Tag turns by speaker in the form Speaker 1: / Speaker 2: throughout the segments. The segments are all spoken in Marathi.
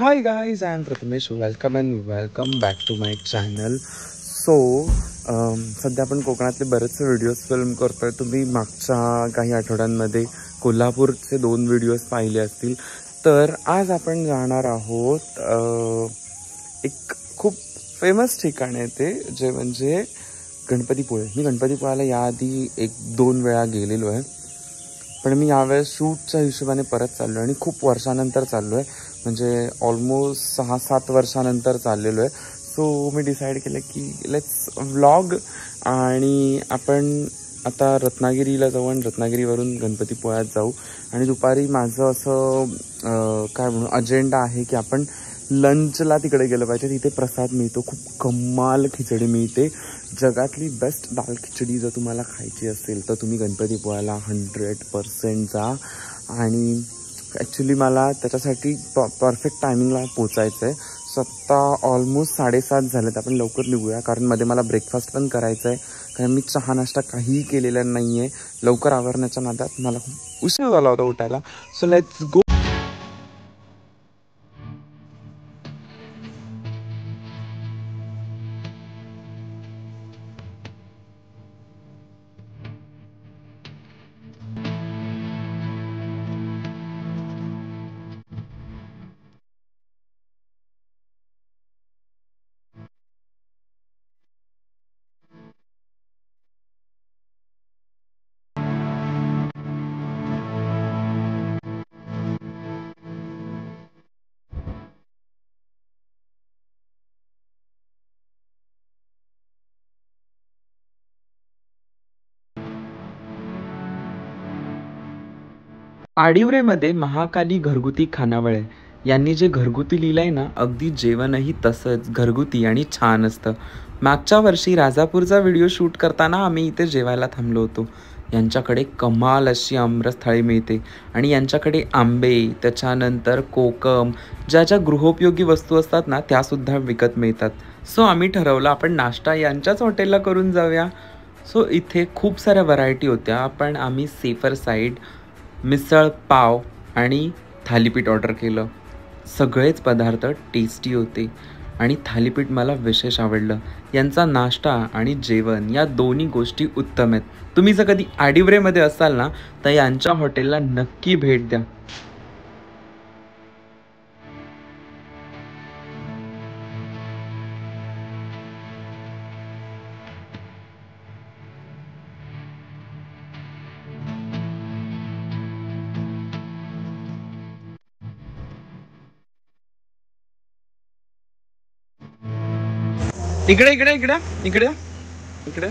Speaker 1: Hi guys, I am Prathamesh. Welcome and welcome back to my channel. So, सध्या आपण कोकणातले बरेचसे व्हिडिओज फिल्म करतोय. तुम्ही मागच्या काही आठवड्यांमध्ये कोल्हापूरचे 2 व्हिडिओज पाहिले असतील. तर आज आपण जाणार आहोत एक खूप फेमस ठिकाण आहे ते, जे म्हणजे गणपतीपुळे. मी गणपतीपुळ्याला याआधी 1-2 वेळा गेलेलो आहे, पण मी यावेळेस शूटच्या हिशोबाने परत चाललो आहे आणि खूप वर्षानंतर चाललो आहे. म्हणजे ऑलमोस्ट 6-7 वर्षानंतर चाललेलो आहे. सो मी डिसाईड केलं की लेट्स व्लॉग. आणि आपण आता रत्नागिरीला जाऊ आणि रत्नागिरीवरून गणपतीपुळ्यात जाऊ. आणि दुपारी माझं असं काय म्हणू अजेंडा आहे की आपण लंचला तिकडे गेलं पाहिजे. तिथे प्रसाद मिळतो, खूप कमाल खिचडी मिळते. जगातली बेस्ट दाल खिचडी जर तुम्हाला खायची असेल तर तुम्ही गणपतीपुळ्याला 100% जा. आणि ॲक्च्युली मला त्याच्यासाठी परफेक्ट टायमिंगला पोचायचं आहे. आत्ता ऑलमोस्ट 7:30 झालेत. आपण लवकर निघूया, कारण मध्ये मला ब्रेकफास्ट पण करायचं आहे. कारण मी चहा नाश्ता काहीही केलेला नाही आहे. लवकर आवरण्याच्या नादात मला खूप उशीर झाला होता उठायला. So let's go. आडिवरेमध्ये महाकाली घरगुती खानावळ यांनी जे घरगुती लिहिलंय ना, अगदी जेवणही तसंच घरगुती आणि छान असतं. मागच्या वर्षी राजापूरचा व्हिडिओ शूट करताना आम्ही इथे जेवायला थांबलो होतो. यांच्याकडे कमाल अशी आमरस थाळी मिळते आणि यांच्याकडे आंबे, त्याच्यानंतर कोकम, ज्या ज्या गृहोपयोगी वस्तू असतात ना, त्यासुद्धा विकत मिळतात. सो आम्ही ठरवलं आपण नाश्ता यांच्याच हॉटेलला करून जाऊया. सो इथे खूप साऱ्या व्हरायटी होत्या, पण आम्ही सेफर साईड मिसळ पाव आणि थालीपीठ ऑर्डर केलं. सगळेच पदार्थ टेस्टी होते आणि थालीपीठ मला विशेष आवडलं. यांचा नाश्ता आणि जेवण या दोन्ही गोष्टी उत्तम आहेत. तुम्ही जर कधी आडिवरेमध्ये असाल ना, तर यांच्या हॉटेलला नक्की भेट द्या. इकडे इकडे इकडे इकडे इकडे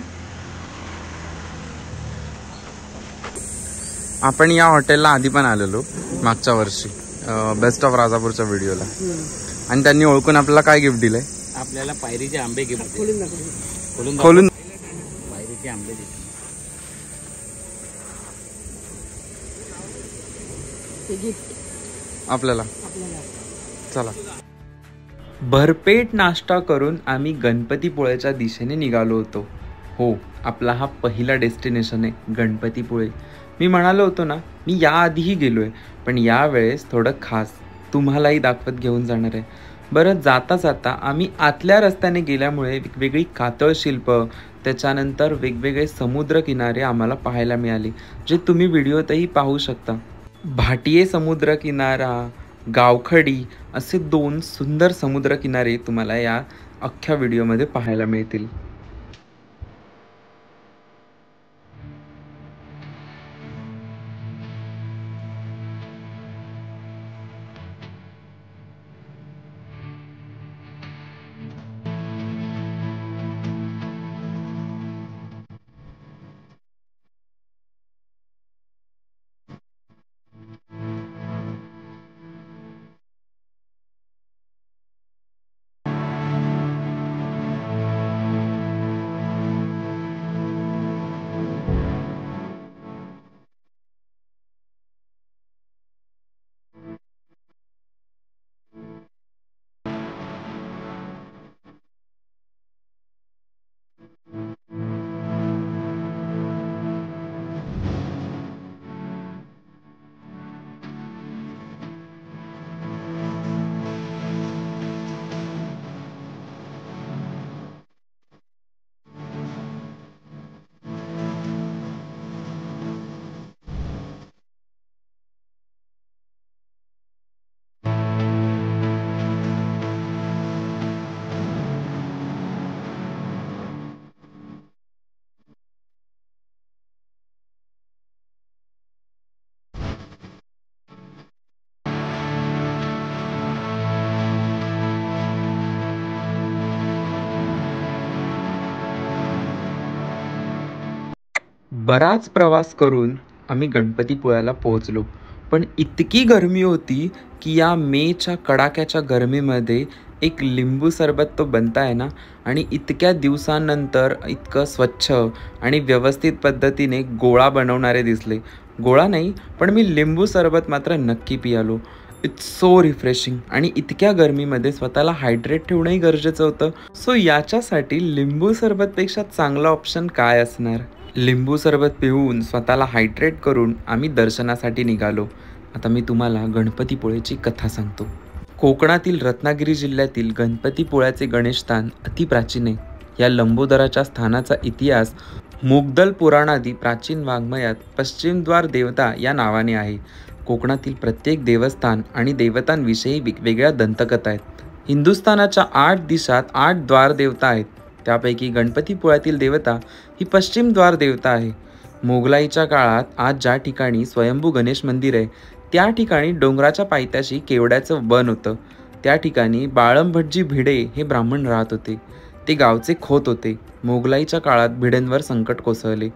Speaker 1: आपण या हॉटेलला आधी पण आलेलो मागच्या वर्षी बेस्ट ऑफ राजापूरच्या व्हिडिओला. आणि त्यांनी ओळखून आपल्याला काय गिफ्ट दिलंय?
Speaker 2: आपल्याला पायरीचे आंबे गिफ्ट
Speaker 1: खोलून
Speaker 2: पायरीचे आंबे
Speaker 1: आपल्याला. चला. भरपेट नाश्ता करून आम्ही गणपतीपुळेच्या दिशेने निघालो होतो. हो, आपला हा पहिला डेस्टिनेशन आहे गणपतीपुळे. मी म्हणालो होतो ना, मी याआधीही गेलो आहे, पण यावेळेस थोडं खास तुम्हालाही दाखवत घेऊन जाणार आहे. बरं, जाता जाता आम्ही आतल्या रस्त्याने गेल्यामुळे वेगवेगळी कातळ शिल्प, त्याच्यानंतर वेगवेगळे समुद्रकिनारे आम्हाला पाहायला मिळाले, जे तुम्ही व्हिडिओतही पाहू शकता. भाटिये समुद्रकिनारा, गावखडी असे 2 सुंदर समुद्रकिनारे तुम्हाला या अख्ख्या व्हिडिओमध्ये पाहायला मिळतील. बराच प्रवास करून आम्ही गणपतीपुळ्याला पोहोचलो. पण इतकी गरमी होती की या मेच्या कडाक्याच्या गरमीमध्ये एक लिंबू सरबत तो बनताय ना, आणि इतक्या दिवसानंतर इतकं स्वच्छ आणि व्यवस्थित पद्धतीने गोळा बनवणारे दिसले. गोळा नाही, पण मी लिंबू सरबत मात्र नक्की पियालो. It's so refreshing. आणि इतक्या गरमीमध्ये स्वतःला हायड्रेट ठेवणंही गरजेचं होतं. सो याच्यासाठी लिंबू सरबतपेक्षा चांगला ऑप्शन काय असणार. लिंबू सरबत पिऊन स्वतःला हायड्रेट करून आम्ही दर्शनासाठी निघालो. आता मी तुम्हाला गणपतीपुळेची कथा सांगतो. कोकणातील रत्नागिरी जिल्ह्यातील गणपतीपुळ्याचे गणेशस्थान अतिप्राचीन आहे. या लंबोदराच्या स्थानाचा इतिहास मुग्दल पुराणादी प्राचीन वाङ्मयात पश्चिमद्वार देवता या नावाने आहे. कोकणातील प्रत्येक देवस्थान आणि देवतांविषयी वेगवेगळ्या दंतकथा आहेत. हिंदुस्थानाच्या 8 दिशात 8 द्वार देवता आहेत. त्यापैकी गणपतीपुळ्यातील देवता ही पश्चिम द्वार देवता आहे. मोगलाईच्या काळात आज ज्या ठिकाणी स्वयंभू गणेश मंदिर आहे, त्या ठिकाणी डोंगराच्या पायथ्याशी केवड्याचं वन होतं. त्या ठिकाणी बाळंभटजी भिडे हे ब्राह्मण राहत होते. ते गावचे खोत होते. मोगलाईच्या काळात भिडेंवर संकट कोसळले.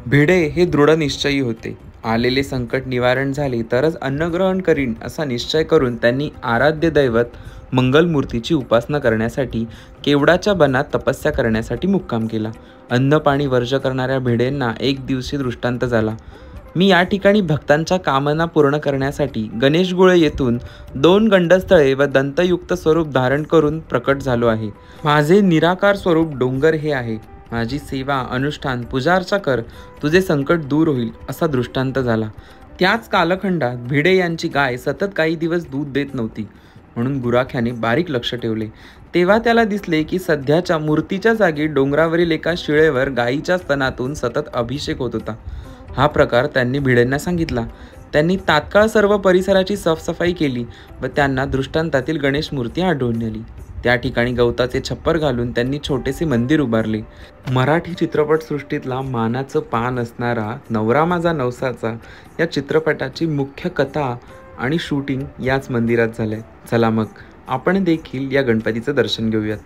Speaker 1: भिडे हे दृढनिश्चयी होते. आलेले संकट निवारण झाले तरच अन्नग्रहण करीन असा निश्चय करून त्यांनी आराध्य दैवत मंगलमूर्तीची उपासना करण्यासाठी केवडाच्या बनात तपस्या करण्यासाठी मुक्काम केला. अन्न पाणी वर्ज करणाऱ्या भिडेंना एक दिवशी दृष्टांत झाला. मी या ठिकाणी भक्तांच्या कामना पूर्ण करण्यासाठी गणेशगुळे येथून 2 गंडस्थळे व दंतयुक्त स्वरूप धारण करून प्रकट झालो आहे. माझे निराकार स्वरूप डोंगर हे आहे. माझी सेवा अनुष्ठान पूजार्चा कर, तुझे संकट दूर होईल असा दृष्टांत झाला. त्याच कालखंडात भिडे यांची गाय सतत काही दिवस दूध देत नव्हती. म्हणून गुराख्याने बारीक लक्ष ठेवले. तेव्हा त्याला दिसले की सध्याच्या मूर्तीच्या जागी डोंगरावरील एका शिळेवर गायीच्या स्तनातून सतत अभिषेक होत होता. हा प्रकार त्यांनी भिडेंना सांगितला. त्यांनी तात्काळ सर्व परिसराची साफसफाई केली व त्यांना दृष्टांतातील गणेश मूर्ती आढळून आली. त्या ठिकाणी गवताचे छप्पर घालून त्यांनी छोटेसे मंदिर उभारले. मराठी चित्रपटसृष्टीतला मानाचं पान असणारा नवरा माझा नवसाचा या चित्रपटाची मुख्य कथा आणि शूटिंग याच मंदिरात झालंय. चला मग आपण देखील या गणपतीचं दर्शन घेऊयात.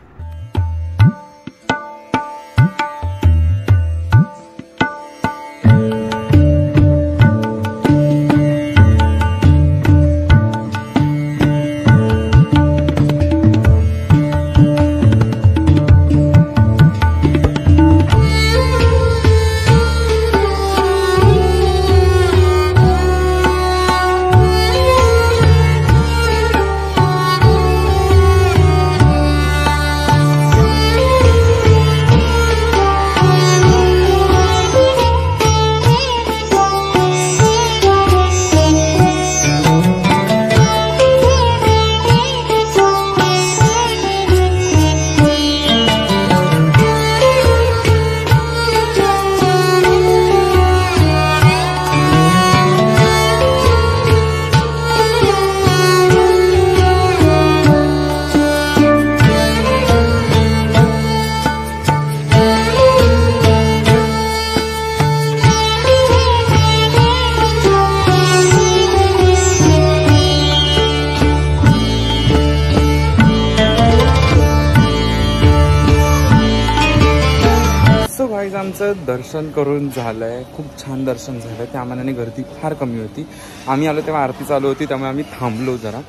Speaker 1: आमचं दर्शन करून झालंय. खूप छान दर्शन झालं. त्या मानाने गर्दी फार कमी होती. आम्ही आलो तेव्हा आरती चालू होती, त्यामुळे आम्ही थांबलो जरा.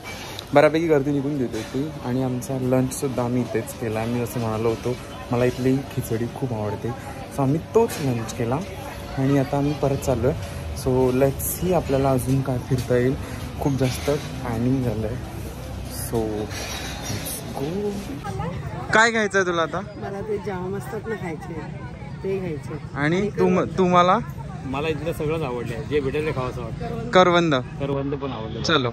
Speaker 1: बऱ्यापैकी गर्दी निघून गेली होती. आणि आमचा लंचसुद्धा आम्ही इथेच केला. मी असं म्हणालो होतो मला इथली खिचडी खूप आवडते, सो आम्ही तोच लंच केला. आणि आता आम्ही परत चाललो आहे. सो लेट्स सी आपल्याला अजून काय फिरता येईल. खूप जास्त टायमिंग झालं आहे. सो गो. काय घ्यायचं आहे तुला आता?
Speaker 3: मला ते जाम असतात ना खायचे, ते घ्यायचे.
Speaker 1: आणि तुम्हाला?
Speaker 2: मला इथलं सगळंच आवडलं. जे भेटेल ते खावंसं वाटतं.
Speaker 1: करवंद
Speaker 2: पण आवडलं.
Speaker 1: चलो.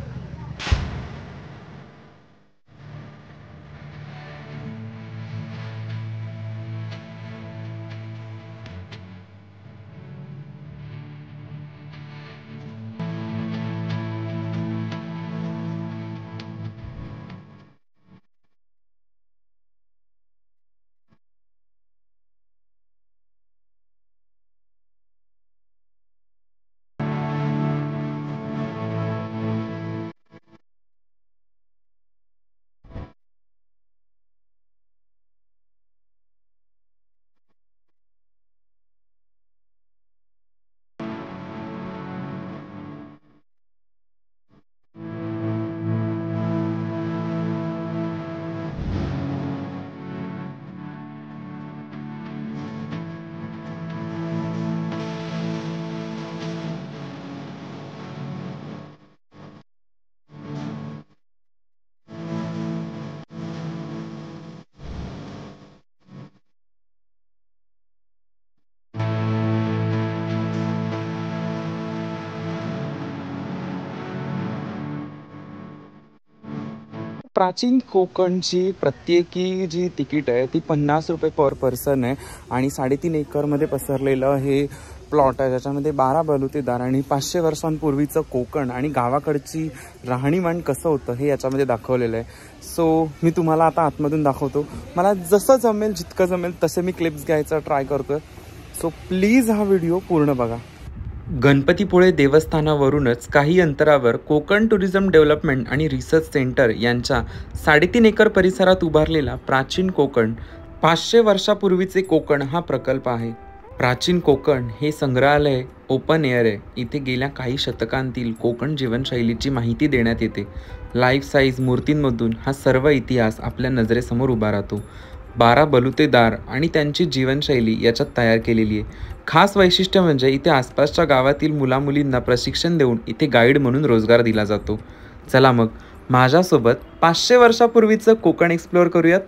Speaker 1: प्राचीन कोकणची प्रत्येकी जी तिकीट आहे ती 50 रुपये पर पर्सन आहे आणि 3.5 एकरमध्ये पसरलेलं हे प्लॉट आहे, ज्याच्यामध्ये 12 बलुतेदार आणि 500 वर्षांपूर्वीचं कोकण आणि गावाकडची राहणीमान कसं होतं हे याच्यामध्ये दाखवलेलं आहे. सो मी तुम्हाला आता आतमधून दाखवतो. मला जसं जमेल, जितकं जमेल तसे मी क्लिप्स घ्यायचा ट्राय करतोय. सो प्लीज हा व्हिडिओ पूर्ण बघा. गणपतीपुळे देवस्थानावरूनच काही अंतरावर कोकण टुरिझम डेव्हलपमेंट आणि रिसर्च सेंटर यांच्या 3.5 एकर परिसरात उभारलेला प्राचीन कोकण 500 वर्षापूर्वीचे कोकण हा प्रकल्प आहे. प्राचीन कोकण हे संग्रहालय ओपन एअर आहे. इथे गेल्या काही शतकांतील कोकण जीवनशैलीची माहिती देण्यात येते. लाईफ साईज मूर्तींमधून हा सर्व इतिहास आपल्या नजरेसमोर उभा राहतो. 12 बलुतेदार आणि त्यांची जीवनशैली याच्यात तयार केलेली आहे. खास वैशिष्ट्य म्हणजे इथे आसपासच्या गावातील मुलामुलींना प्रशिक्षण देऊन इथे गाईड म्हणून रोजगार दिला जातो. चला मग माझ्यासोबत 500 वर्षापूर्वीचं कोकण एक्सप्लोअर करूयात.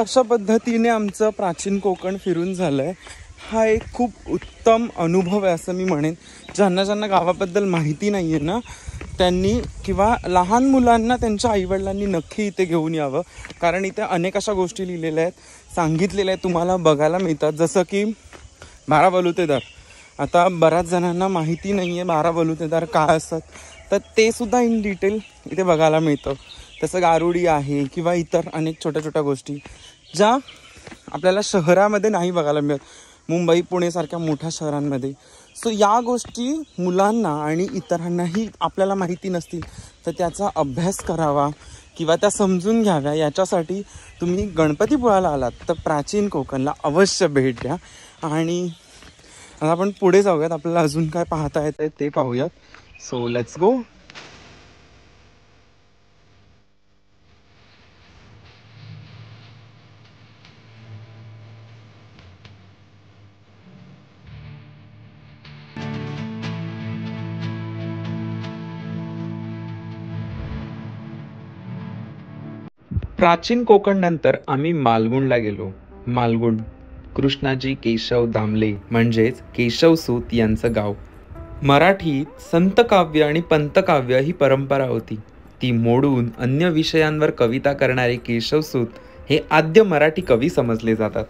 Speaker 1: अशा पद्धतीने आमचं प्राचीन कोकण फिरून झालंय. हा एक खूप उत्तम अनुभव आहे असं मी म्हणेन. ज्यांना गावाबद्दल माहिती नाही आहे ना त्यांनी किंवा लहान मुलांना त्यांच्या आईवडिलांनी नक्की इथे घेऊन यावं, कारण इथे अनेक अशा गोष्टी लिहिलेल्या आहेत, सांगितलेल्या आहेत, तुम्हाला बघायला मिळतात. जसं की 12 बलुतेदार. आता बऱ्याच जणांना माहिती नाही आहे 12 बलुतेदार काय असतात, तर ते सुद्धा इन डिटेल इथे बघायला मिळतं. तसं गारुडी आहे किंवा इतर अनेक छोट्या छोट्या गोष्टी ज्या आपल्याला शहरामध्ये नाही बघायला मिळत, मुंबई पुणेसारख्या मोठ्या शहरांमध्ये. सो या गोष्टी मुलांना आणि इतरांनाही आपल्याला माहिती नसतील तर त्याचा अभ्यास करावा किंवा त्या समजून घ्याव्या. याच्यासाठी तुम्ही गणपतीपुळ्याला आलात तर प्राचीन कोकणला अवश्य भेट द्या. आणि आता आपण पुढे जाऊयात, आपल्याला अजून काय पाहता येतं ते पाहूयात. सो लेट्स गो. प्राचीन कोकण नंतर आम्ही मालगुणला गेलो. मालगुण कृष्णाजी केशव दामले म्हणजेच केशवसूत यांचं गाव. मराठीत संतकाव्य आणि पंतकाव्य ही परंपरा होती. ती मोडून अन्य विषयांवर कविता करणारे केशवसूत हे आद्य मराठी कवी समजले जातात.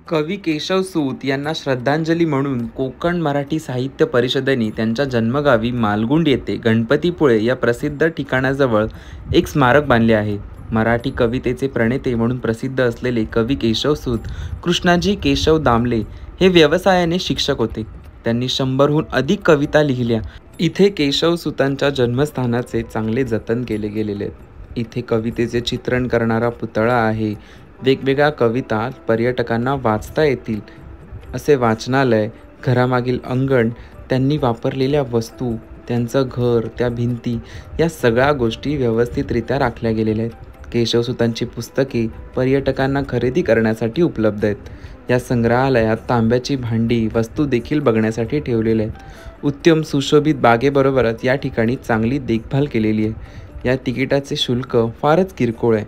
Speaker 1: कवी केशवसूत यांना श्रद्धांजली म्हणून कोकण मराठी साहित्य परिषदेने त्यांच्या जन्मगावी मालगुंड येथे गणपतीपुळे या प्रसिद्ध ठिकाणाजवळ एक स्मारक बांधले आहे. मराठी कवितेचे प्रणेते म्हणून प्रसिद्ध असलेले कवी केशवसूत कृष्णाजी केशव दामले हे व्यवसायाने शिक्षक होते. त्यांनी 100हून अधिक कविता लिहिल्या. इथे केशवसूतांच्या जन्मस्थानाचे चांगले जतन केले गेलेले आहेत. इथे कवितेचे चित्रण करणारा पुतळा आहे. वेगवेगळ्या कविता पर्यटकांना वाचता येतील असे वाचनालय, घरामागील अंगण, त्यांनी वापरलेल्या वस्तू, त्यांचं घर, त्या भिंती या सगळ्या गोष्टी व्यवस्थितरित्या राखल्या गेलेल्या आहेत. केशवसूतांची पुस्तके पर्यटकांना खरेदी करण्यासाठी उपलब्ध आहेत. या संग्रहालयात तांब्याची भांडी, वस्तू देखील बघण्यासाठी ठेवलेल्या आहेत. उत्तम सुशोभित बागेबरोबरच या ठिकाणी चांगली देखभाल केलेली आहे. या तिकिटाचे शुल्क फारच किरकोळ आहे.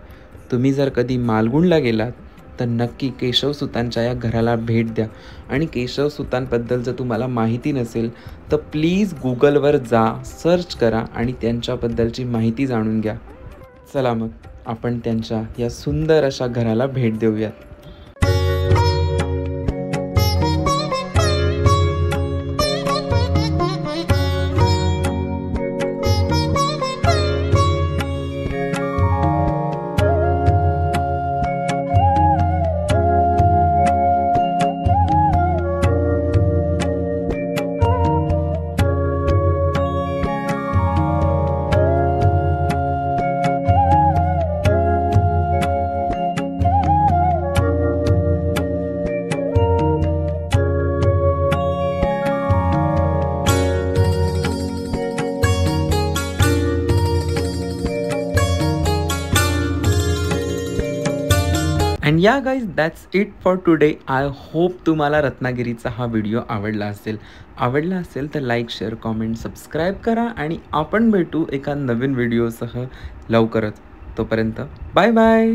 Speaker 1: तुम्ही जर कधी मालगुणला गेलात तर नक्की केशवसूतांच्या या घराला भेट द्या. आणि केशवसूतांबद्दल जर तुम्हाला माहिती नसेल तर प्लीज गुगलवर जा, सर्च करा आणि त्यांच्याबद्दलची माहिती जाणून घ्या. चला मग आपण त्यांच्या या सुंदर अशा घराला भेट देऊयात. अँड या guys, that's it for today. I hope तुम्हाला रत्नागिरीचा हा व्हिडिओ आवडला असेल तर लाईक, शेअर, कॉमेंट, सबस्क्राईब करा आणि आपण भेटू एका नवीन व्हिडिओसह लवकरच. तोपर्यंत बाय बाय.